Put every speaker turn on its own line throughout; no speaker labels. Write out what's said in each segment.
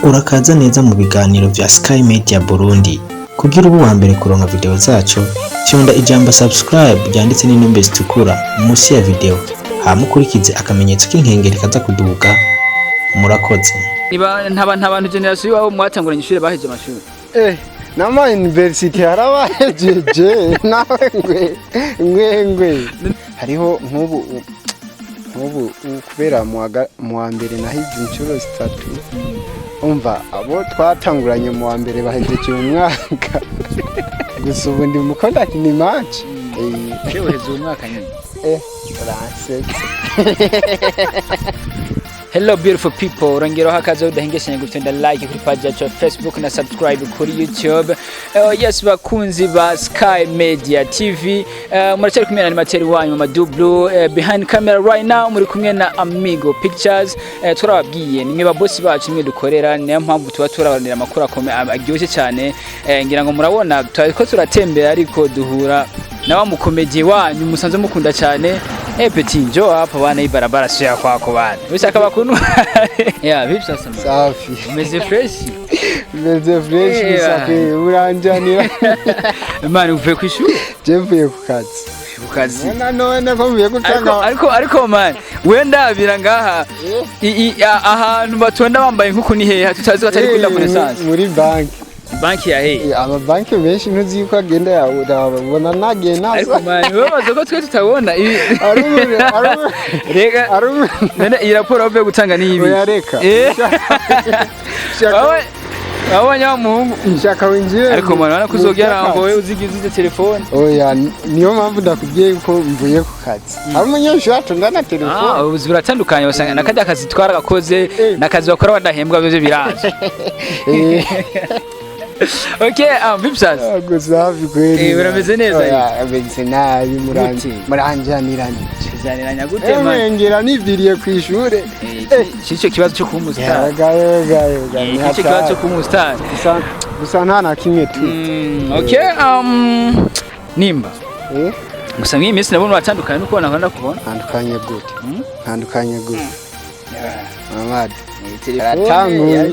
Urakaza neza mu biganiro vya Sky Media Burundi. Kugira ubu wa mbere kuronka video zacu, fyonda ijambo subscribe ryanditse n'inombe zitukura munsi ya video. Hamukurikize akamenyetso k'inkengeri kaza kuduga. Murakoze.
Niba ntabantu generation wabo mwatanguranye ishure baheje amashuri.
Nama university harabahejeje nawe ngwe hariho nk'ubu kubera mu wa mbere nahize inshuro 3 umva abo twatanguranye mu wa mbere bahejeje umwaka gusa ubu ndi mu contact ni match
Heheje umwaka nyine
ransetse
Hello beautiful people, urangero hakaza udahengeshanya gutenda like kuri page yacu ya Facebook na subscribe kuri YouTube. Yes bakunzi ba Sky Media TV, muracyari kumwe na animateur wanyu Mamadou, behind camera right now muri kumwe na Amigo Pictures. Turababwiye nimwe babosi bacu nimwe dukorera, niyo mpamvu tuba turabanira amakuru agyoshye cyane. Ngira ngo murabona ko turatembera ariko duhura na wa Comedien wanyu musanze mukunda cyane. Petit njo hapa bana ibarabara sio ya kwako bana. Ushaka bakunu? Yeah, vipi sasa?
Safi.
Umeze fresh?
Umeze fresh safi. Uranjanira.
Mani uvuye ku ishuri?
Je mvuye ku kazi.
Ku kazi.
None ko mvuye gutanga.
Ariko man, wenda bira ngaha ahantu batonda bambaye nkuko ni hehe tutazi batari kunda muri sanse.
Muri bank.
Banki ya hehe?
Aba banki benshi ntuzi yuko agenda urabona nagiye nazo.
Ariko man, wewe bazo twe tutabona ibi. Rega. Nene iyi raporo uvuye gutanga ni ibi.
Oya reka.
Abanya muhungu
Ushaka winjire.
Ariko mwana kuzogera ngo wewe uzigize telefone.
Oya niyo mpamvu ndakubwiye ko mvuye ku kazi. Ari umunyeshuri atunga na telefone.
Ubuzi buratandukanye basanga nakajya akazi twara gakoze nakazi bakora badahembwa byo biraje. Okay, vipi sasa?
Gusafi kweli.
Urameze neza
hivi? Ameze nabi muranjaniranye.
Zaniranya gute man?
Ngera niviriye ku ishure.
Cyo kibazo cyo kumustar.
Gayo.
Cyo kibazo cyo kumustar.
Gusa nta na kimwe tu.
Okay, Nimba. Gusa ngiye iminsi nabona batandukanye nuko nakanda kubona. Tandukanye gute? Mamadou.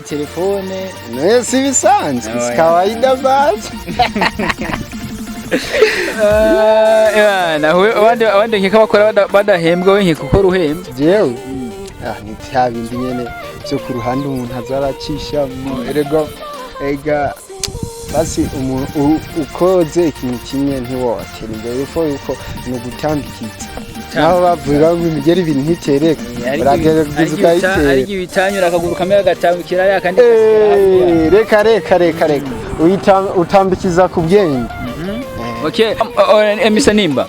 Telefone.
No si bisanzwe, si kawaida basi.
Na wande nkeka bakora badahembwa we nkeka uko ruhembwa.
Jewe. Ni cyabindi nyene cyo ku ruhande umuntu azaracisha ega basi ukoze ikintu kimwe ntiwotera imbere yuko no gutambikiza. Naho bavuga ngo imigeri ibintu ntitereka uragerageza ukayitera
ari ibitanyura akaguru kamera gatambikira ya kandi
reka utambikiza ku bwenge.
Okay, emisa Nimba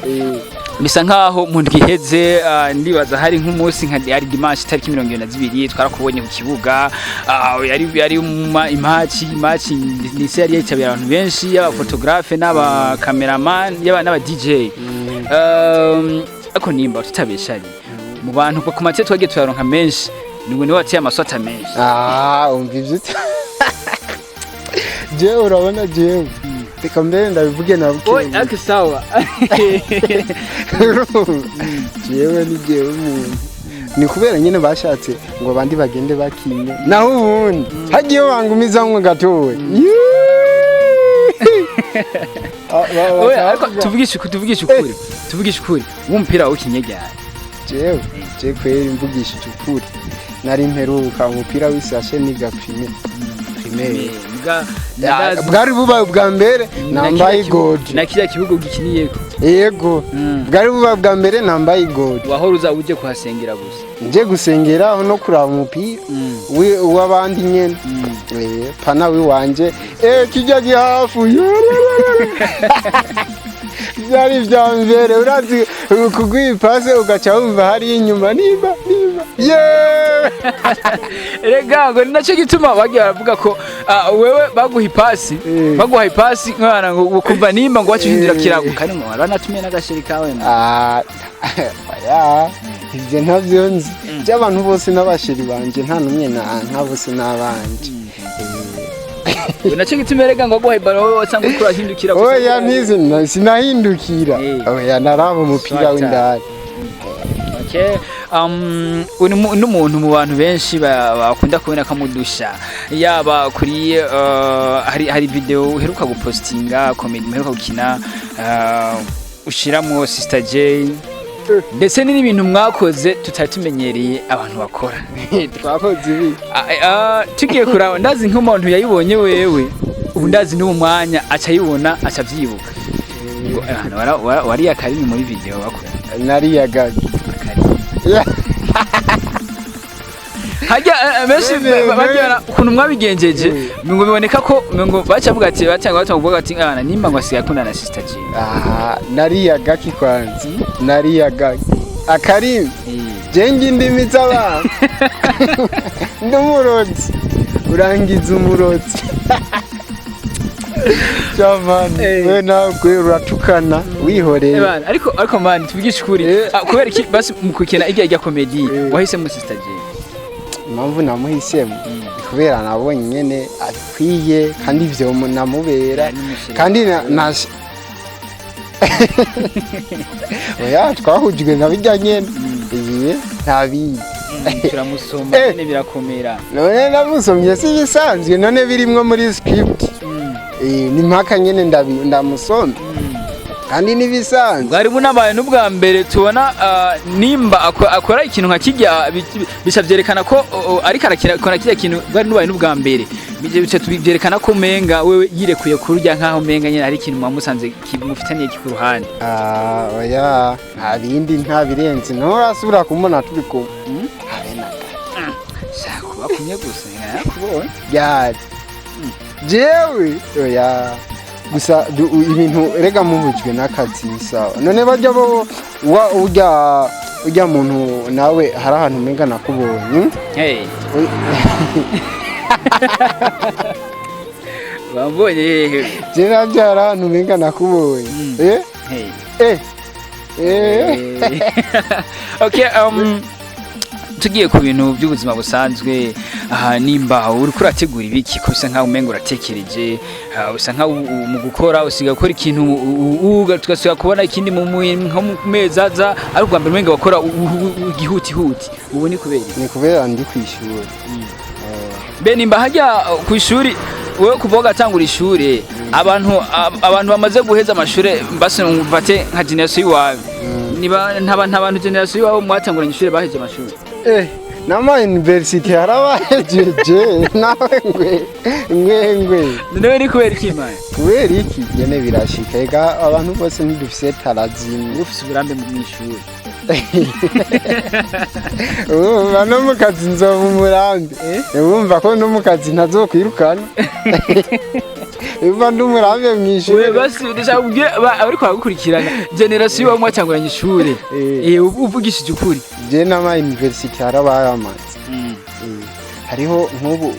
bisa nkaho mu ndwiheze ndibaza hari nk'umunsi nka ari dimanche tariki 22 twarakubonye ku kibuga yari imachi ni serie yitabira abantu benshi y'aba photographe n'aba cameraman y'aba DJ. Ako Nimba tutabeshanye mu bantu ku matete twagiye turaronka menshi niwe ni wateye amasota menshi.
Umva ivyo je urabona je reka mbere ndabivuge nabuke.
Oy akisawa.
Jewe ni jewe umuntu ni kubera nyine bashatse ngo abandi bagende bakine naho ubundi hagiye bangumiza ngo gatowe.
Ariko tuvugisha ukuri umupira w'ikinyegera.
Je kweri mvugisha ukuri nari mperuka umupira w'isashe niga primaire bwari buba bwa mbere nambaye gold
na kiriya kibugo gikiniyeko.
Yego bwari buba bwa mbere nambaye gold.
Wahoruza uje kuhasengera gusa?
Nje gusengera aho no kuraba umupira w'abandi nyene. Pana wanje kijya gihafu byari byambere urazi kugwipase ugaca wumva hari inyuma Nimba
Rega ngo ninaco gituma bagiye baravuga ko wewe baguha ipasi nkana ngo kuva Nimba ngo wacuhindura kirago kandi ngo baranatumye n'agashiri kawe.
Ivyo ntavyo nzi by'abantu bose n'abashiri banje nta numwe nta bose n'abanje.
Unacho gituma rega ngo guha ibaro wowe wasanga kurahindukira
gusa. Oya nizi sinahindukira. Oya naraba umupira w'indani.
Okay, uri n'umuntu mu bantu benshi bakunda kubona kamudusha yaba kuri hari video uheruka gupostinga comedy uheruka gukina ushiramwo Sister J ndetse n'ibintu mwakoze tutatumenyereye abantu bakora
twakoze ibi
tugiye kuraba ndazi nk'umuntu yayibonye wewe ubu ndazi n'uwo mwanya acayibona acavyibuka wari akarimi muri video bakora
nari yagaga
hajya benshi bagira ukuntu mwabigenjeje ngo biboneka ko ngo bacavuga ati batanga kuvuga ati ngana nimba ngo asiyakunda na Sister J
nari yagaki kwanza nari yagaki akarim jengi ndimi z'abantu ndumurozi urangiza umurozi Jamani we nawe uratukana wihoreye
ariko man tubigisha ukuri kubera iki basi mukukina ijya comedy wahise mu Sister J
impamvu namuhisemo kubera nabonye nyene akwiye kandi ivyo namubera kandi oya twahujwe nabijya nyene ntabizi
turamusoma ne birakomera
none namusomye si bisanzwe none birimwo muri script ni mpaka nyene ndamusoma kandi nibisanzwe
bari bunabaye n'ubwa mbere tubona Nimba akora ikintu nka kijya bishavyerekana ko ariko arakora kijya kintu bari nubaye n'ubwa mbere bice tubyerekana ko menga wewe yirekuye kurya nkaho menga nyene ari ikintu mwamusanze kimufitaniye ku ruhande
oya nta bindi nta birenze no rasubira kumona turi ko abenaga
shaka bakumye gusa yakubonye
ya jewe oya gusa ibintu rega muhujwe n'akazi sawa none bajya bo ujya muntu nawe hari ahantu menga nakubonye
bambonye
je nabyo hari ahantu menga nakubonye
okay tugiye ku bintu by'ubuzima busanzwe Nimba uri kurategura ibiki ko bisa nkaho umenga uratekereje usa nkaho mu gukora usiga gukora ikintu tugasubira kubona ikindi mu mezaza ari ubwa mbere umenga bakora igihuti ubu ni
kubera ndi kwishura
Nimba hajya ku ishuri wewe kuvuga atangura ishuri abantu bamaze guheza amashuri mbase mvate nka generation yiwawe niba ntabantu generation yiwawe mwatanguranye ishuri baheje amashuri
nama university harabahejeje nawe ngwe
none ni kubera iki man
kubera iki nyene birashika ega abantu bose ntidufise tarazimwe
ufise uburambe mu mwishuri
bano mukazi nzoba umurambe wumva ko no mukazi ntazokwirukana Iva ndumurambe mwishuri
basi ndashaka ariko bagukurikirana generation yo mwatanguranye ishuri uvugishije ukuri
je nama university harabaye amazi hariho nk'ubu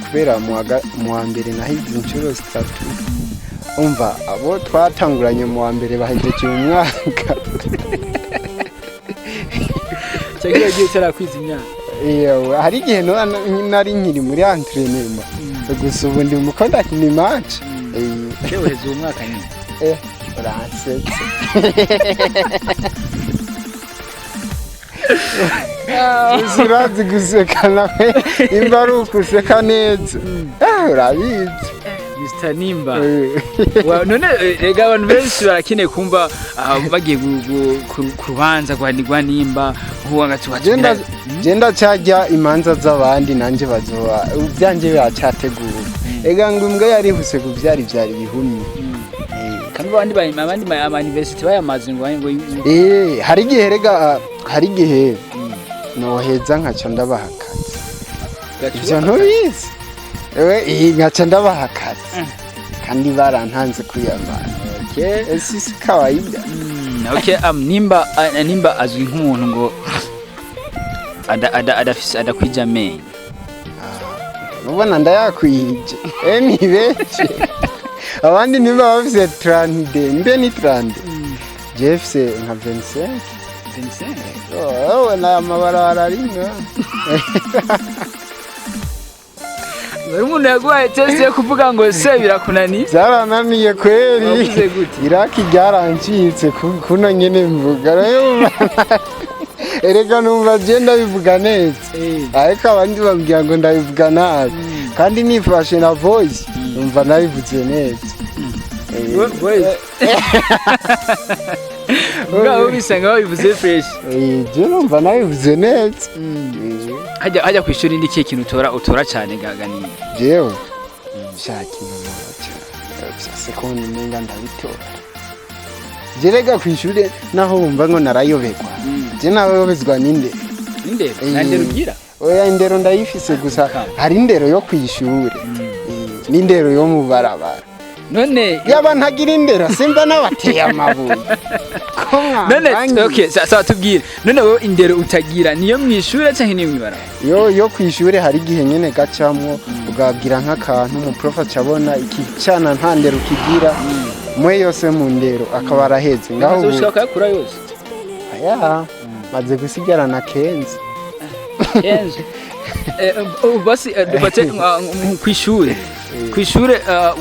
kubera mu wa mbere nahize inshuro 3 umva abo twatanguranye mu wa mbere bahejeje umwaka
cyagiye giye cyakwiza imyaka
hari igihe nari nkiri muri entraînement gusa ubu ndi mu contact ni match
uheze umwaka nyine
uransetse urazi guseka nawe imba ari ukuseka neza urabizi
Mr. Nimba none rega abantu benshi barakeneye kumva bagiye ku rubanza rwa Nimba
genda cyajya imanza z'abandi nanje bazoba byanje byacategura ega ngo imbwa yari huse kuvyari bihumye
kandi abandi ama university bayamaze ngo
hari igihe rega hari igihe noheza nkaca ndabahakaza ivyo ntubizi nkaca ndabahakaza kandi barantanze kuyamara esi kawaida
Nimba azwi nk'umuntu ngo adakwija amenyo
ubona ndayakwije ni benshi abandi Nimba bafise 30 mbe ni 30 jefse nka 25 na amabara aringa
bari umuntu yaguhaye test yo kuvuga ngo se birakunani
zarananiye kweri iraki ryarancitse kuno nyene mvuga erega numva je ndabivuga neza ariko abandi babwira ngo ndabivuga nabi kandi nifashe na voice numva nabivuze neza
voice Bwa bisanga babivuze fresh.
Je numva nabivuze neza.
Hajya kwishuri ndi kintu utora cyane gagani.
Jewe. Shaki numva cyane. Sekondi ninga ndabitora. Jerega kwishuri naho bumva ngo narayobekwa. Je nabobezwa ninde?
Ninde? Nande rugira?
Oya indero ndayifise gusa hari indero yo kwishuri. N'indero yo mu barabara.
None
yaba ntagira indera simba nabateye amabuye.
None okay sawa tubwire. None wowe indero utagira niyo mwishuri cyangwa niyo mwibara?
Yo kwishuri hari gihe nyene gacamwo ugabwira nk'akantu mu prof acabona ikicana nta ndero kigira. Mwe yose mu ndero akaba araheze
ngaho ushaka yakura yose.
Aya maze gusigarana kenzi.
Kenzi. Basi dufate kwishuri. Kwishuri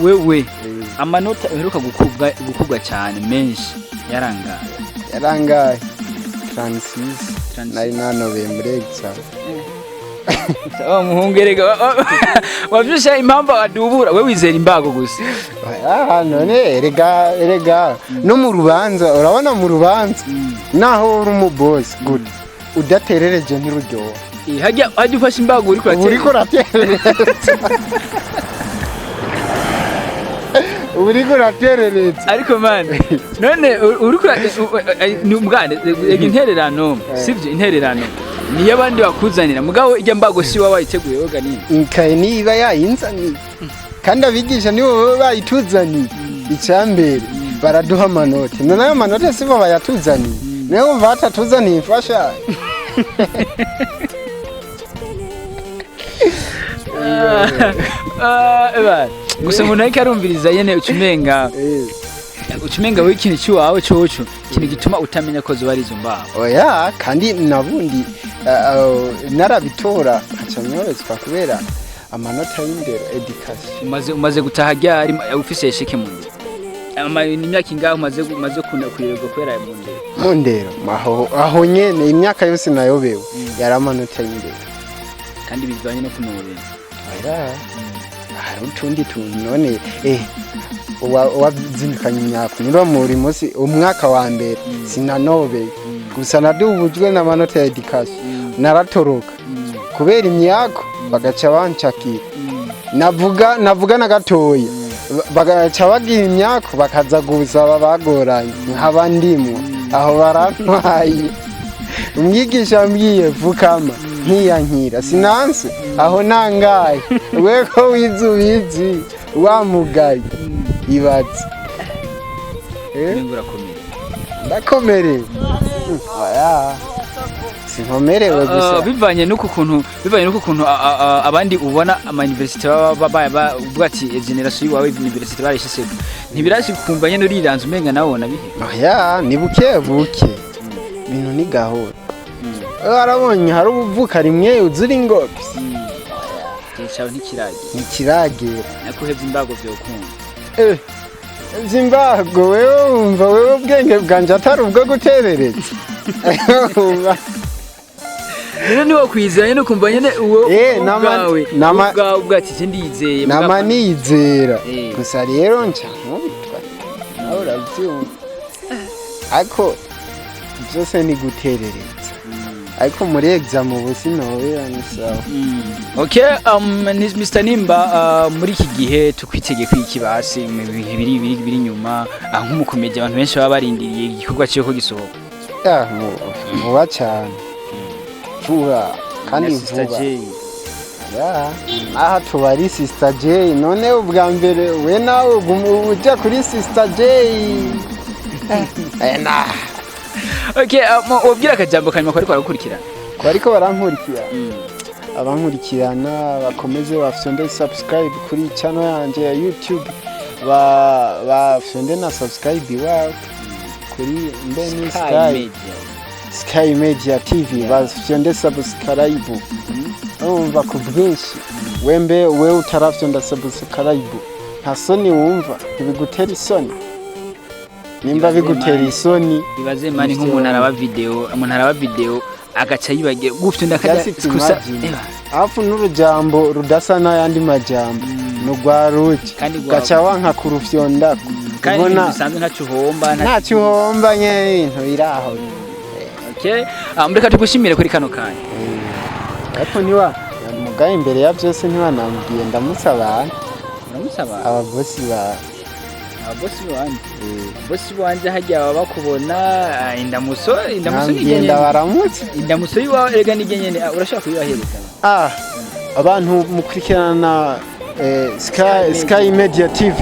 wewe amanota uheruka gukubwa cyane menshi yarangaye Francis nari nanovembre exam muhungerega wavyusha impamvu adubura we wizera imbago gusa
none erega no mu rubanza urabona mu rubanza naho uri mu boss good udaterereje ntiruryoha
hajya ufasha imbago uriko
uraterereza uriko uraterereza
ariko man none uriko numugane intererano sivyo intererano niyo abandi bakuzanira mugabo ijya mbago si wa bayiteguye woga nini
inkaye niba yayinzaniye kandi abigisha nibo bayituzaniye icambere baraduha amanota none ayo manota sibo bayatuzaniye nayo mvata tuzaniye fasha
gusa ngo nayo karumviriza yene ucumenga w'ikintu cy'iwawe coco ikintu gituma utamenya ko zo barizo mbaho
oya kandi nabundi narabitora nkacamyorezwa kubera amanota y'indero education
umaze gutaha ryari ufise shike mu ndero imyaka ingaho umaze kurerwa kubera
mu ndero aho nyene imyaka yose nayobewe yari amanota y'indero
kandi bivanye no kunobera
hari utundi tuntu none wazindukanye imyaka niba muri munsi umwaka wa mbere sinanobeye gusa nadubujwe n'amanota ya education naratoroka kubera imyaka bagaca bancakira navuga na gatoya bagaca bagira imyaka bakaza gusaba bagoranye nkaba ndimwo aho barantwaye umwigisha ambwiye vukama nkiyankira sinanse aho nangaye weko wizubizi wamugaye ibaze ndakomere sinkomerewe gusa
bivanye nuko kuntu abandi ubona ama university baba uvuga ati generation yawe university barishise ntibirashi kumva nyene uriranze umenga nawona bihe
oya ni buke bintu ni gahoro arabonye hari ubuvuka rimwe uzuri ingobyi
cyawe
ntikirage
nakuhebye imbago byo kumva
zimbago wewe umva wewe ubwenge bwanje atari ubwo guterereza
none niwo kwizanye no kumva nyene uwo ubwawe ubwati ndizeye
namanizera gusa rero nca nkubitwa nawe urabyumva ariko byose ni guterereza ariko muri exam ubusi nowe anisawa
okay Mr Nimba muri iki gihe tukwitege kwikibasi mu bihe biri nyuma nk'umukomeje abantu benshi baba barindiriye igikorwa cyo gisohoka
vuba cyane vuba kandi vuba aha tubari Sister J none ubwa mbere we nawe ujya kuri Sister J
okay ubwira akajambo kanyuma ko
ariko barankurikira abankurikirana bakomeze bafyonde subscribe kuri channel yanje ya YouTube bafyonde na subscribe wa kuri Mbeni Sky Media TV bafyonde subscribe umva ku bwinshi wewe utarafyonda subscribe nta soni wumva ibigutera isoni nimba bigutera isoni
ibaze mani nk'umuntu araba video agaca yibagira gufite ndakajya gusa
afu n'urujambo rudasa n'ayandi majambo nugwaruki gaca wanka kurufyonda
ubona bisanzwe
ntacyo uhomba nyene into iraho.
Okay, mureka tugushimire kuri kano kanya.
Ariko niwa mugaye imbere ya byose ntibanambwiye ndamusaba ababosi banje hajya baba bakubona indamuso ngenda baramutse
indamuso yiwa rega nigenyene urashaka kuyibahereza
abantu mukurikirana Sky Media TV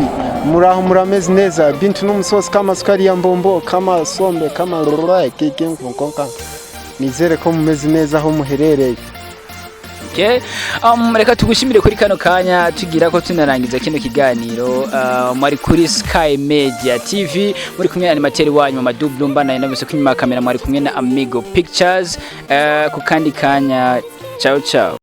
muraho murameze neza bintu n'umusosi kama sukari ya mbombo kama sombe kama rura keke nkonka nizere ko mumeze neza aho muherereye.
Okay, reka tugushimire kuri kano kanya tugira ko tunarangiza kino kiganiro mwari kuri Sky Media TV muri kumwe na animateur wanyu Mamadou Blumba na inabiso kunyuma kamera mwari kumwe na Amigo Pictures ku kandi kanya ciao ciao.